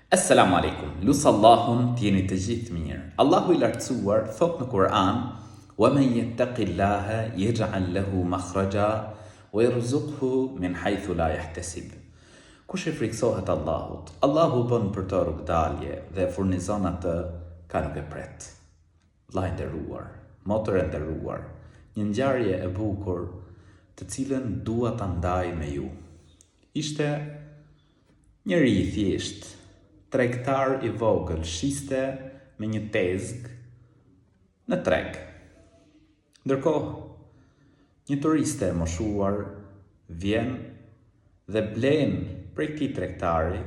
Assalamu alaikum, lusë Allahun t'jeni të gjithë mirë. Allahu i lartësuar thot në Kur'an: "Wa man yattaqillaha yaj'al lahu makhraja wa yarzuqhu min haythu la yahtasib." Kush i friksohet Allahut, Allahu bën për të rrugdalje dhe furnizon atë ka nuk e pret. Vllai i nderuar, motër e nderuar, një ngjarje e bukur të cilën dua ta ndaj me ju. Ishte njëri i thjesht, tregtar i vogël, shiste me një tezg në treg. Ndërkohë, një turiste e moshuar vjen dhe blen prej këtij tregtari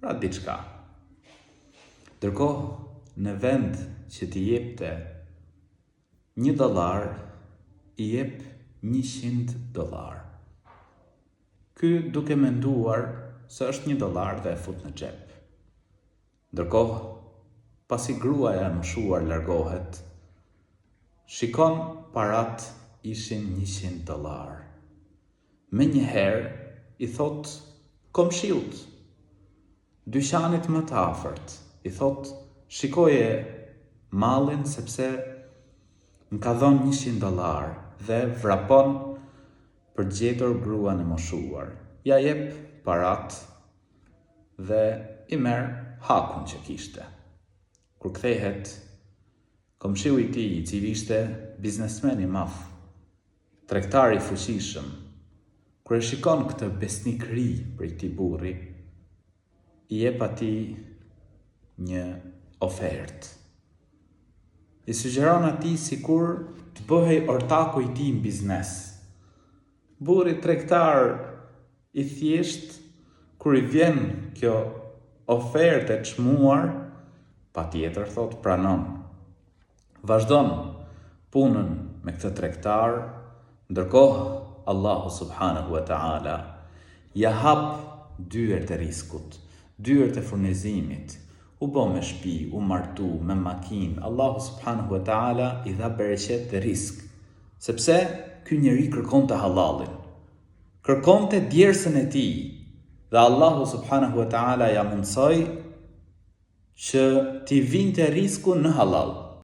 pra diçka. Ndërkohë, në vend që t'i jepte $1, i jep $100. Ky duke menduar se është $1 dhe e fut në xhep. Ndërkohë, pasi gruaja e moshuar largohet, shikon parat ishin $100. Menjëherë i thot komshiut, dyqanit më të afërt, i thot: "Shikoje mallin sepse më ka dhënë $100" dhe vrapon për gjetur gruan e moshuar. Ja jep parat dhe i merr hakun që kishte. Kur kthehet, komshiu i tij, i cili ishte biznesmen i madh, tregtar i fuqishëm, kur e shikon këtë besnikëri për këtij burri, i jep atij një ofertë. I sugjeron atij sikur të bëhej ortaku i tij në biznes. Burri tregtar i thjesht, kur i vjen kjo ofertë e çmuar, patjetër thot pranon. Vazhdon punën me këtë tregtar, ndërkohë Allahu subhanahu wa ta'ala ja hap dyert e riskut, dyert e furnizimit. U bë me shtëpi, u martu me makinë. Allahu subhanahu wa ta'ala i dha bereqet dhe risk, sepse ky njeri kërkonte halalin, kërkonte djersën e tij, dhe Allahu subhanahu wa ta'ala ja mundsoi që t'i vinte risku në halal.